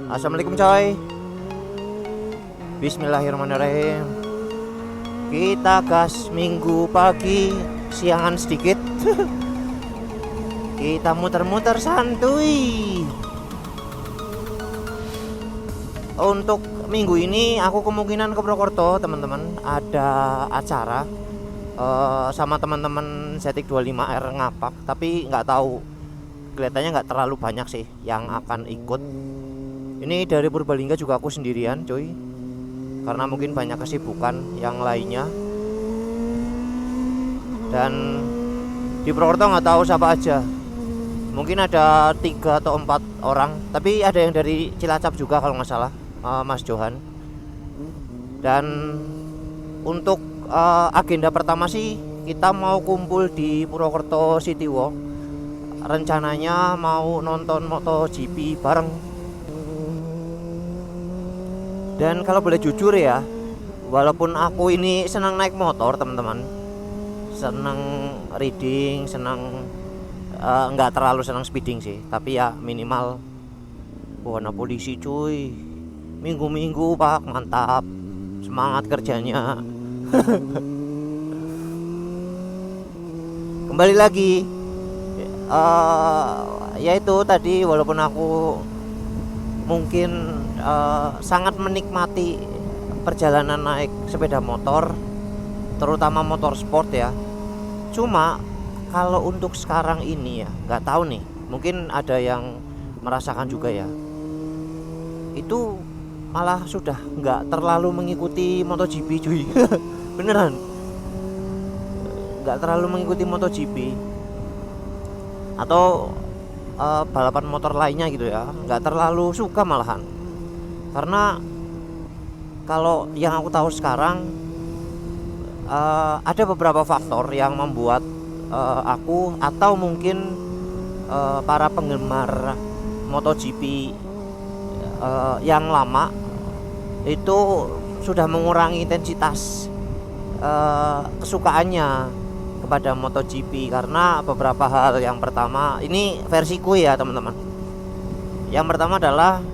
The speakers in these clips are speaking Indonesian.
Assalamualaikum coy. Bismillahirrahmanirrahim. Kita gas minggu pagi, siangan sedikit. Kita muter-muter santuy. Untuk minggu ini aku kemungkinan ke Purwokerto teman-teman. Ada acara sama teman-teman Zetik 25R Ngapak. Tapi nggak tahu, kelihatannya nggak terlalu banyak sih yang akan ikut. Ini dari Purbalingga juga aku sendirian cuy, karena mungkin banyak kesibukan yang lainnya. Dan di Purwokerto nggak tahu siapa aja, mungkin ada 3 atau 4 orang, tapi ada yang dari Cilacap juga kalau nggak salah, Mas Johan. Dan untuk agenda pertama sih kita mau kumpul di Purwokerto City Walk. Rencananya mau nonton MotoGP bareng. Dan kalau boleh jujur ya, walaupun aku ini senang naik motor teman-teman, senang riding, senang nggak terlalu senang speeding sih, tapi ya minimal warna polisi cuy. Minggu-minggu pak, mantap, semangat kerjanya. Kembali lagi, yaitu tadi walaupun aku mungkin sangat menikmati perjalanan naik sepeda motor, terutama motor sport ya. Cuma kalau untuk sekarang ini ya nggak tahu nih, mungkin ada yang merasakan juga ya, itu malah sudah nggak terlalu mengikuti MotoGP cuy. Beneran nggak terlalu mengikuti MotoGP atau balapan motor lainnya gitu ya, nggak terlalu suka malahan. Karena kalau yang aku tahu sekarang ada beberapa faktor yang membuat aku atau mungkin para penggemar MotoGP yang lama itu sudah mengurangi intensitas kesukaannya kepada MotoGP karena beberapa hal. Yang pertama, ini versiku ya teman-teman. Yang pertama adalah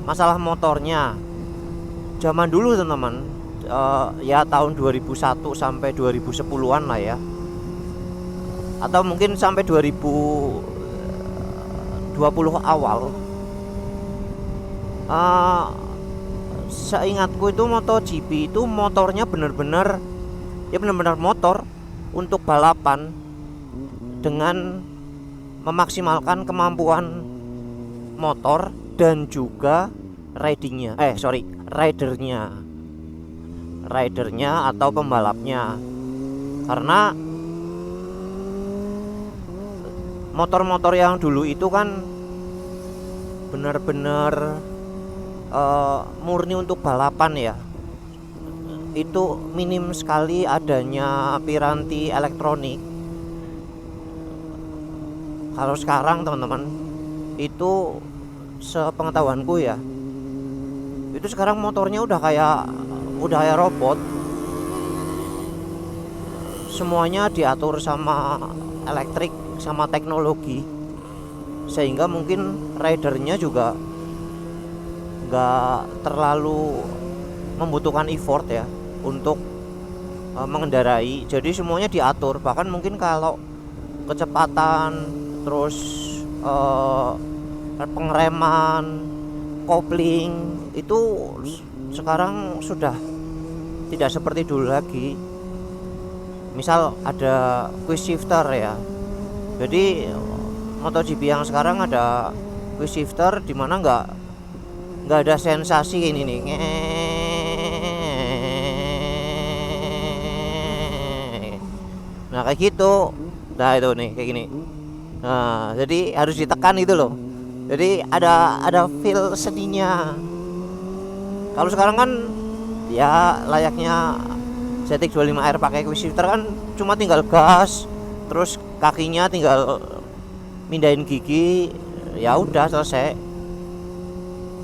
masalah motornya. Zaman dulu teman-teman, ya tahun 2001 sampai 2010-an lah ya, atau mungkin sampai 2020 awal, seingatku itu MotoGP itu motornya benar-benar motor untuk balapan dengan memaksimalkan kemampuan motor dan juga ridernya atau pembalapnya. Karena motor-motor yang dulu itu kan benar-benar murni untuk balapan ya. Itu minim sekali adanya piranti elektronik. Kalau sekarang teman-teman, itu sepengetahuanku ya, itu sekarang motornya udah kayak robot. Semuanya diatur sama elektrik, sama teknologi, sehingga mungkin ridernya juga nggak terlalu membutuhkan effort ya untuk mengendarai. Jadi semuanya diatur, bahkan mungkin kalau kecepatan, terus pengereman, kopling itu sekarang sudah tidak seperti dulu lagi. Misal ada quick shifter ya, jadi MotoGP yang sekarang ada quick shifter di mana nggak ada sensasi ini nih, nah kayak gitu. Nah itu nih kayak gini. Nah jadi harus ditekan itu loh, jadi ada feel seninya. Kalau sekarang kan ya layaknya Zetik 25R pakai quick shifter kan cuma tinggal gas, terus kakinya tinggal mindahin gigi, ya udah selesai.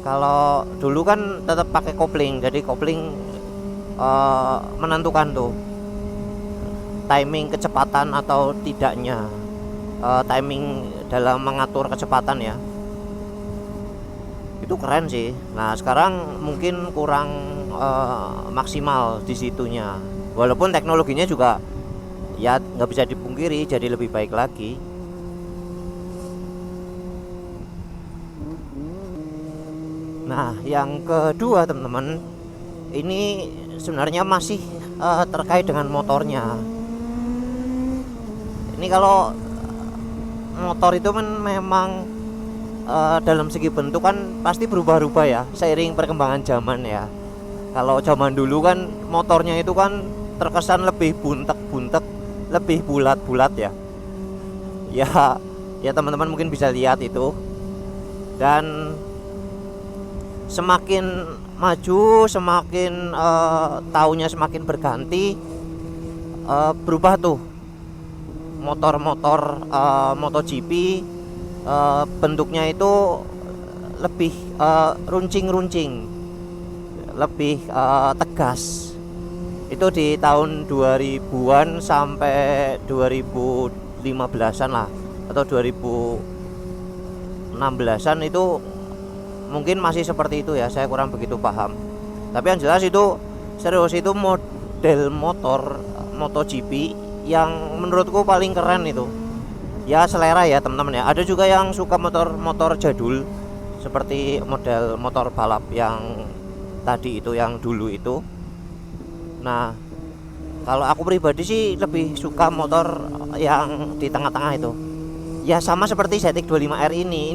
Kalau dulu kan tetap pakai kopling, jadi kopling menentukan tuh timing kecepatan atau tidaknya, timing dalam mengatur kecepatan ya. itu keren sih. Nah sekarang mungkin kurang maksimal di situnya, walaupun teknologinya juga ya nggak bisa dipungkiri jadi lebih baik lagi. Nah yang kedua teman-teman, ini sebenarnya masih terkait dengan motornya. Ini kalau motor itu kan memang dalam segi bentuk kan pasti berubah-ubah ya seiring perkembangan zaman ya. Kalau zaman dulu kan motornya itu kan terkesan lebih buntek-buntek, lebih bulat-bulat ya. Ya, ya teman-teman mungkin bisa lihat itu. Dan semakin maju, semakin tahunnya semakin berganti, berubah tuh motor-motor MotoGP, bentuknya itu lebih runcing-runcing, lebih tegas. Itu di tahun 2000-an sampai 2015-an lah, atau 2016-an itu mungkin masih seperti itu ya, saya kurang begitu paham. Tapi yang jelas itu serius, itu model motor MotoGP yang menurutku paling keren itu. Ya selera ya teman-teman ya. Ada juga yang suka motor-motor jadul seperti model motor balap yang tadi itu, yang dulu itu. Nah, kalau aku pribadi sih lebih suka motor yang di tengah-tengah itu. Ya sama seperti Zetik 25R ini.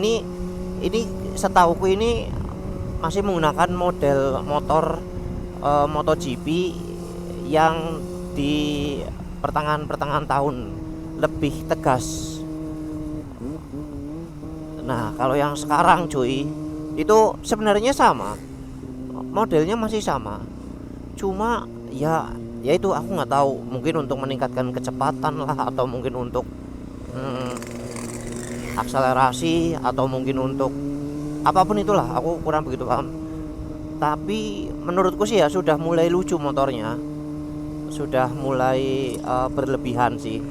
Ini setauku ini masih menggunakan model motor MotoGP yang di pertengahan tahun, lebih tegas. Nah kalau yang sekarang cuy, itu sebenarnya sama, modelnya masih sama, cuma ya itu aku nggak tahu, mungkin untuk meningkatkan kecepatan lah, atau mungkin untuk akselerasi, atau mungkin untuk apapun itulah, aku kurang begitu paham. Tapi menurutku sih ya sudah mulai lucu motornya, sudah mulai berlebihan sih,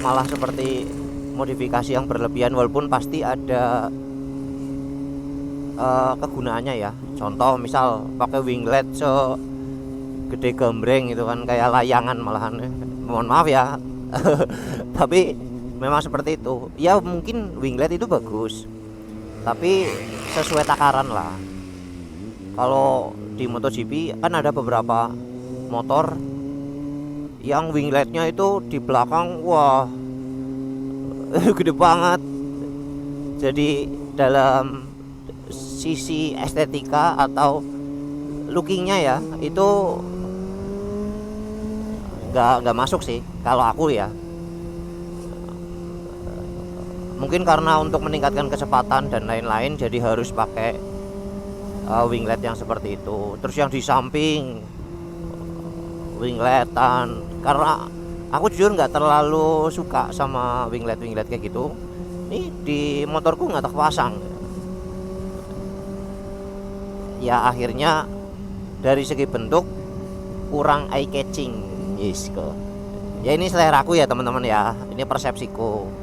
malah seperti modifikasi yang berlebihan, walaupun pasti ada kegunaannya ya. Contoh misal pakai winglet gede gembreng itu kan, kayak layangan malahan, mohon maaf ya. Tapi memang seperti itu ya, mungkin winglet itu bagus tapi sesuai takaran lah. Kalau di MotoGP kan ada beberapa motor yang wingletnya itu di belakang, wah gede banget. Jadi dalam sisi estetika atau lookingnya ya, itu nggak masuk sih kalau aku ya. Mungkin karena untuk meningkatkan kecepatan dan lain-lain, jadi harus pakai winglet yang seperti itu. Terus yang di samping wingletan, karena aku jujur nggak terlalu suka sama winglet kayak gitu. Ini di motorku nggak terpasang. Ya akhirnya dari segi bentuk kurang eye catching, yes kok. Ya ini selera aku ya teman-teman ya, ini persepsiku.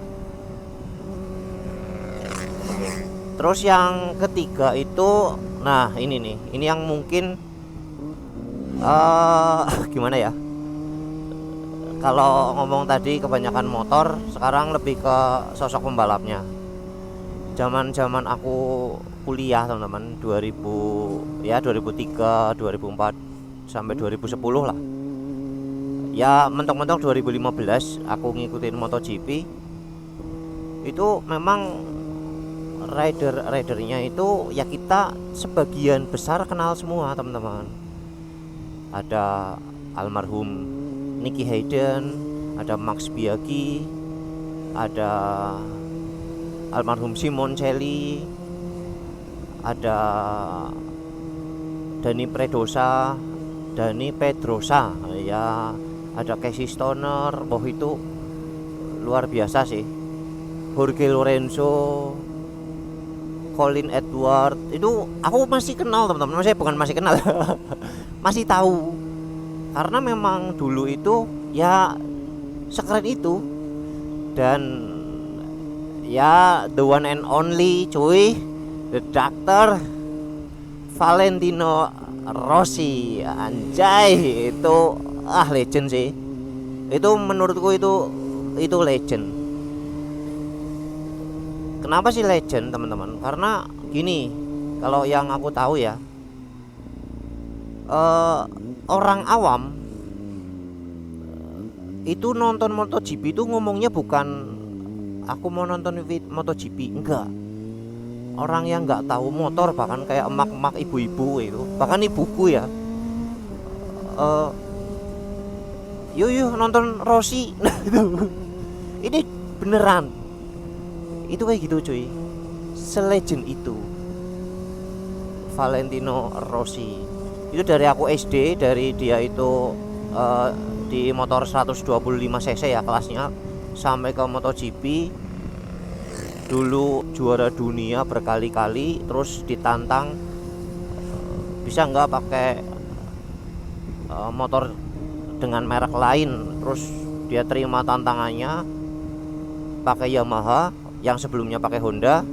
Terus yang ketiga itu, nah ini nih, ini yang mungkin gimana ya? Kalau ngomong tadi kebanyakan motor, sekarang lebih ke sosok pembalapnya. Zaman aku kuliah teman-teman, 2003, 2004 sampai 2010 lah. Ya mentok-mentok 2015 aku ngikutin MotoGP. Itu memang ridernya itu ya kita sebagian besar kenal semua teman-teman. Ada almarhum Nicky Hayden, ada Max Biaggi, ada almarhum Simoncelli, ada Dani Pedrosa ya, ada Casey Stoner. Oh itu luar biasa sih. Jorge Lorenzo, Colin Edward, itu aku masih kenal teman-teman. Saya bukan masih kenal masih tahu, karena memang dulu itu ya sekeren itu. Dan ya the one and only cuy, the doctor Valentino Rossi, anjay, itu legend sih. Itu menurutku itu legend. Kenapa sih legend, teman-teman? Karena gini, kalau yang aku tahu ya, orang awam itu nonton MotoGP itu ngomongnya bukan aku mau nonton MotoGP, enggak. Orang yang nggak tahu motor, bahkan kayak emak-emak, ibu-ibu itu, bahkan ibuku ya, yuk nonton Rossi. Nah itu, ini beneran, itu kayak gitu cuy, selegend itu Valentino Rossi. Itu dari aku SD, dari dia itu di motor 125 cc ya kelasnya, sampai ke MotoGP. Dulu juara dunia berkali-kali, terus ditantang bisa nggak pakai motor dengan merek lain, terus dia terima tantangannya pakai Yamaha yang sebelumnya pakai Honda,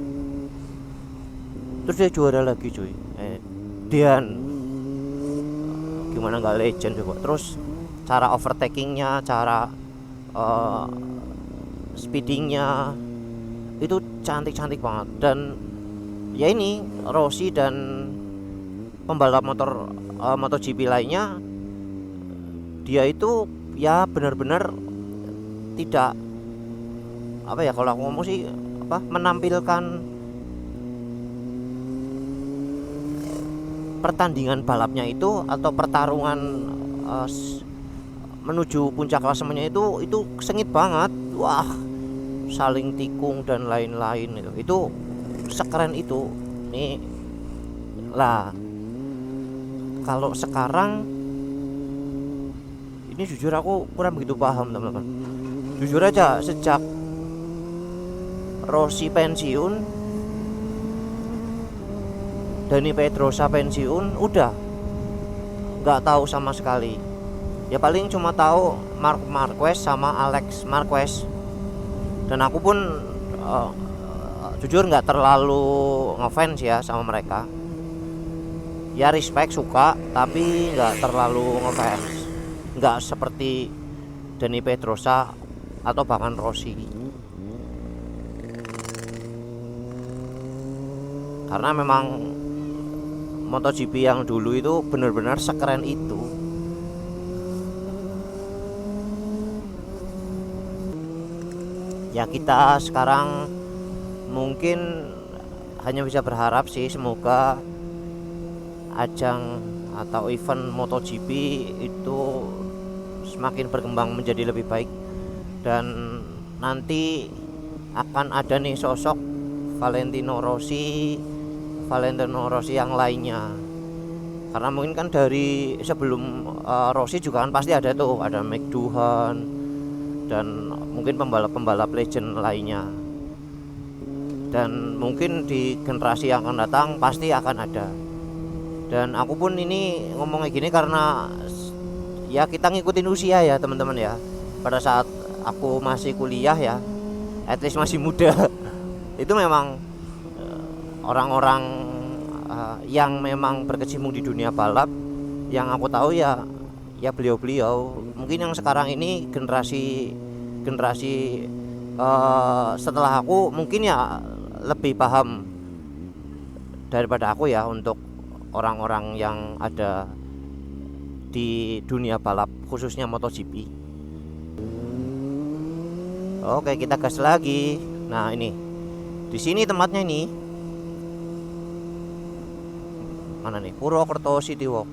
terus dia juara lagi cuy. Dian gimana nggak legend coba. Terus cara overtakingnya, cara speedingnya itu cantik-cantik banget. Dan ya ini Rossi dan pembalap motor MotoGP lainnya, dia itu ya benar-benar tidak apa ya, kalau aku ngomong sih menampilkan pertandingan balapnya itu atau pertarungan menuju puncak klasemennya itu sengit banget. Wah, saling tikung dan lain-lain, itu sekeren itu nih lah. Kalau sekarang ini jujur aku kurang begitu paham, teman-teman. Jujur aja, sejak Rossi pensiun, Dani Pedrosa pensiun, udah nggak tahu sama sekali. Ya paling cuma tahu Marc Marquez sama Alex Marquez. Dan aku pun jujur nggak terlalu ngefans ya sama mereka. Ya respect, suka, tapi nggak terlalu ngefans. Nggak seperti Dani Pedrosa atau bahkan Rossi. Karena memang MotoGP yang dulu itu benar-benar sekeren itu. Ya kita sekarang mungkin hanya bisa berharap sih, semoga ajang atau event MotoGP itu semakin berkembang menjadi lebih baik, dan nanti akan ada nih sosok Valentino Rossi yang lainnya. Karena mungkin kan dari sebelum Rossi juga kan pasti ada tuh, ada McDuhan dan mungkin pembalap-pembalap legend lainnya. Dan mungkin di generasi yang akan datang pasti akan ada. Dan aku pun ini ngomongnya gini karena ya kita ngikutin usia ya teman-teman ya. Pada saat aku masih kuliah ya, at least masih muda, itu memang orang-orang yang memang berkecimpung di dunia balap yang aku tahu ya beliau-beliau. Mungkin yang sekarang ini generasi setelah aku mungkin ya lebih paham daripada aku ya untuk orang-orang yang ada di dunia balap, khususnya MotoGP. Oke, kita gas lagi. Nah, ini di sini tempatnya ini. Mana nih? Purwokerto City Walk.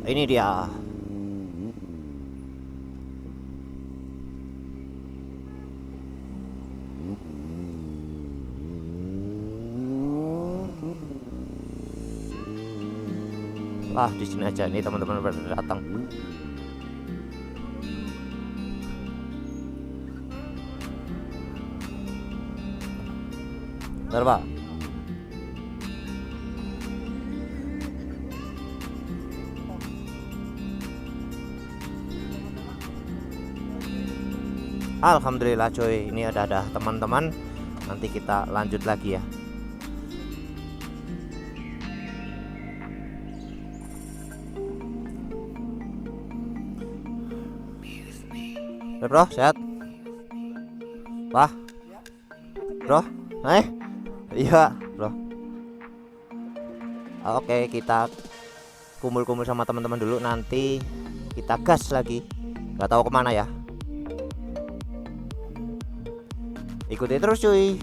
Ini dia. Wah, di sini aja nih teman-teman pada datang. Bentar, Pak. Alhamdulillah coy, ini ada teman-teman. Nanti kita lanjut lagi ya. Bro, sehat? Wah, bro, iya, bro. Oke, kita kumpul-kumpul sama teman-teman dulu, nanti kita gas lagi. Gak tahu kemana ya. Ikuti terus cuy.